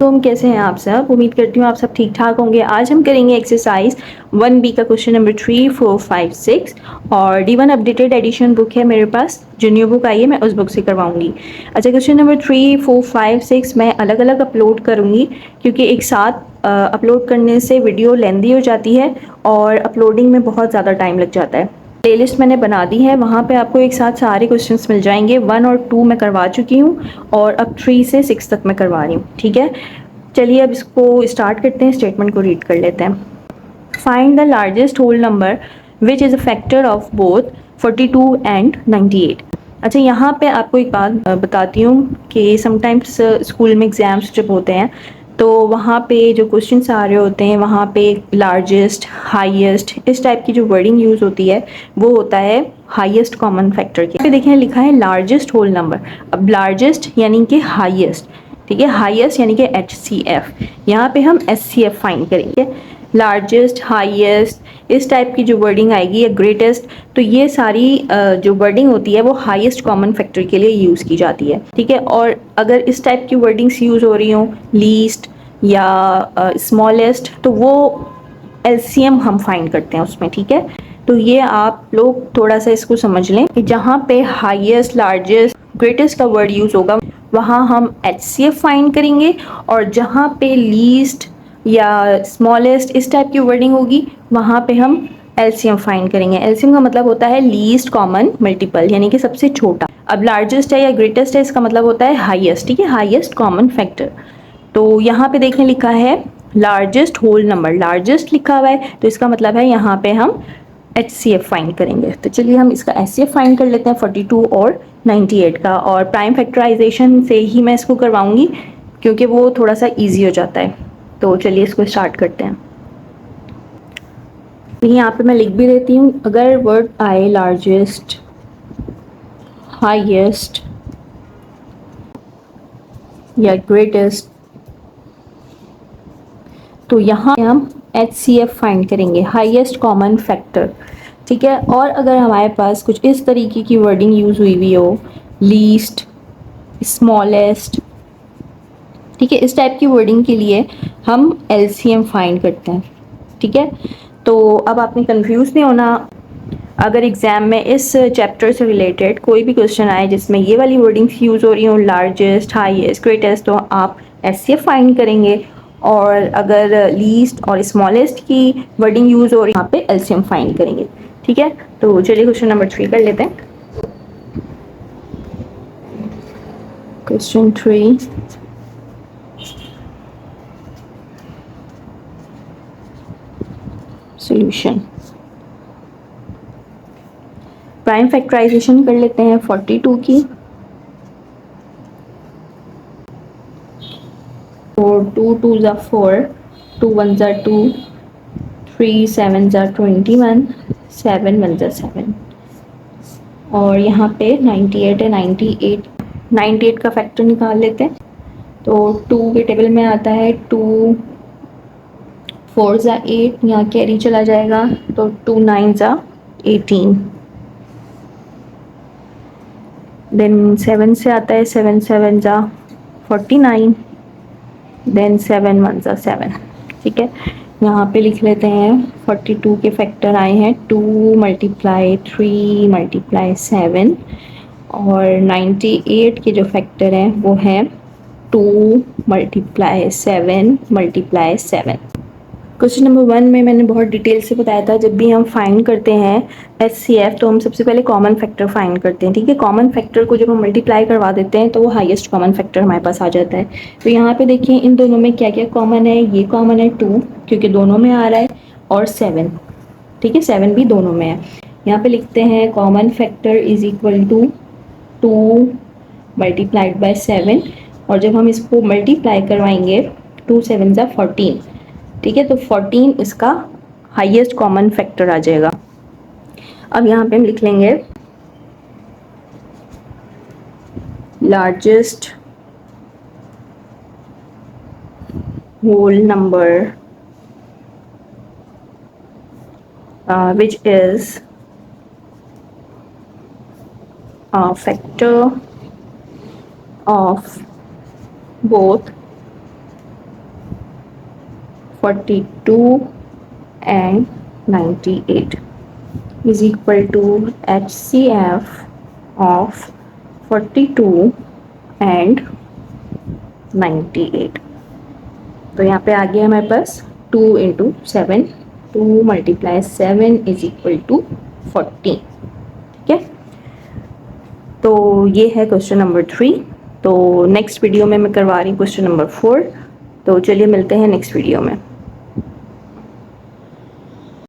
तो हम कैसे हैं आप सब? उम्मीद करती हूँ आप सब ठीक ठाक होंगे। आज हम करेंगे एक्सरसाइज 1B का क्वेश्चन नंबर 3, 4, 5, 6 और D1 अपडेटेड एडिशन बुक है मेरे पास, जो न्यू बुक आई है मैं उस बुक से करवाऊंगी। अच्छा, क्वेश्चन नंबर 3, 4, 5, 6 मैं अलग अलग अपलोड करूंगी क्योंकि एक साथ अपलोड करने से वीडियो लेंदी हो जाती है और अपलोडिंग में बहुत ज़्यादा टाइम लग जाता है। प्लेलिस्ट मैंने बना दी है, वहाँ पे आपको एक साथ सारे क्वेश्चंस मिल जाएंगे। 1 और 2 मैं करवा चुकी हूँ और अब 3 से 6 तक मैं करवा रही हूँ। ठीक है, चलिए अब इसको स्टार्ट करते हैं, स्टेटमेंट को रीड कर लेते हैं। Find the largest whole number which is a factor of both 42 and 98। अच्छा, यहाँ पे आपको एक बात बताती हूँ कि समटाइम्स स्कूल में एग्ज़ाम्स जब होते हैं तो वहाँ पे जो क्वेश्चंस आ रहे होते हैं वहाँ पे लार्जेस्ट, हाईएस्ट, इस टाइप की जो वर्डिंग यूज़ होती है वो होता है हाईएस्ट कॉमन फैक्टर के। देखिए लिखा है लार्जेस्ट होल नंबर। अब लार्जेस्ट यानी कि हाईएस्ट, ठीक है, हाईएस्ट यानी कि HCF, यहाँ पे हम SCF फाइंड करेंगे। लार्जेस्ट, हाईएस्ट, इस टाइप की जो वर्डिंग आएगी या ग्रेटेस्ट, तो ये सारी जो वर्डिंग होती है वो हाईएस्ट कॉमन फैक्टर के लिए यूज़ की जाती है। ठीक है, और अगर इस टाइप की वर्डिंग्स यूज़ हो रही हों, लीस्ट या स्मॉलेस्ट, तो वो LCM हम फाइंड करते हैं उसमें। ठीक है, तो ये आप लोग थोड़ा सा इसको समझ लें कि जहाँ पे हाईएस्ट, लार्जेस्ट, ग्रेटेस्ट का वर्ड यूज़ होगा वहाँ हम HCF फाइंड करेंगे, और जहाँ पे लीस्ट या स्मॉलेस्ट इस टाइप की वर्डिंग होगी वहाँ पे हम LCM फाइंड करेंगे। LCM का मतलब होता है लीस्ट कॉमन मल्टीपल, यानी कि सबसे छोटा। अब लार्जेस्ट है या ग्रेटेस्ट है, इसका मतलब होता है हाईएस्ट। ठीक है, हाईएस्ट कॉमन फैक्टर। तो यहाँ पे देखने लिखा है लार्जेस्ट होल नंबर, लार्जेस्ट लिखा हुआ है तो इसका मतलब है यहाँ पे हम HCF फाइंड करेंगे। तो चलिए हम इसका HCF फाइंड कर लेते हैं 42 और 98 का, और प्राइम फैक्टराइजेशन से ही मैं इसको करवाऊंगी क्योंकि वो थोड़ा सा ईजी हो जाता है। तो चलिए इसको स्टार्ट करते हैं। यहाँ पे मैं लिख भी देती हूँ, अगर वर्ड आए लार्जेस्ट, हाईएस्ट या ग्रेटेस्ट, तो यहाँ हम HCF फाइंड करेंगे, हाईएस्ट कॉमन फैक्टर। ठीक है, और अगर हमारे पास कुछ इस तरीके की वर्डिंग यूज़ हुई हो, लीस्ट, स्मॉलेस्ट, ठीक है, इस टाइप की वर्डिंग के लिए हम LCM फाइंड करते हैं। ठीक है, तो अब आपने कंफ्यूज नहीं होना। अगर एग्जाम में इस चैप्टर से रिलेटेड कोई भी क्वेश्चन आए जिसमें ये वाली वर्डिंग्स यूज़ हो रही हो, लार्जेस्ट, हाईएस्ट, ग्रेटेस्ट, तो आप HCF फाइंड करेंगे, और अगर लीस्ट और स्मॉलेस्ट की वर्डिंग यूज़ हो रही है यहाँ पे LCM फाइंड करेंगे। ठीक है, तो चलिए क्वेश्चन नंबर 3 कर लेते हैं। Question 3, solution. प्राइम फैक्टराइजेशन कर लेते हैं 42 की। और 2 2 ज़ा 4, 2 1 ज़ा 2, 3 7 ज़ा 21, 7 1 ज़ा 7, और यहाँ पे 98 है, 98 का फैक्टर निकाल लेते हैं। तो 2 के टेबल में आता है 2 4 ज़ा 8, यहाँ कैरी चला जाएगा तो 2 9 ज़ा 18। देन 7 से आता है 7 7 ज़ा 49, देन 7 1 ज़ा 7। ठीक है, यहाँ पे लिख लेते हैं 42 के फैक्टर आए हैं 2 × 3 × 7, और 98 के जो फैक्टर हैं वो हैं 2 × 7 × 7। क्वेश्चन नंबर 1 में मैंने बहुत डिटेल से बताया था, जब भी हम फाइंड करते हैं HCF तो हम सबसे पहले कॉमन फैक्टर फाइंड करते हैं। ठीक है, कॉमन फैक्टर को जब हम मल्टीप्लाई करवा देते हैं तो वो हाईएस्ट कॉमन फैक्टर हमारे पास आ जाता है। तो यहाँ पे देखिए इन दोनों में क्या क्या कॉमन है, ये कॉमन है 2 क्योंकि दोनों में आ रहा है, और 7। ठीक है, 7 भी दोनों में है। यहाँ पे लिखते हैं common factor is equal to 2 × 7, और जब हम इसको मल्टीप्लाई करवाएंगे 2 7 ज़ा 14। ठीक है, तो 14 इसका हाईएस्ट कॉमन फैक्टर आ जाएगा। अब यहाँ पे हम लिख लेंगे largest whole number which is a factor of both 42 and 98 is equal to HCF of 42 and 98। तो यहाँ पे आ गया हमारे पास 2 into 7, 2 multiply 7 is equal to 14। ठीक है, तो ये है क्वेश्चन नंबर 3। तो नेक्स्ट वीडियो में मैं करवा रही हूँ क्वेश्चन नंबर 4। तो चलिए मिलते हैं नेक्स्ट वीडियो में।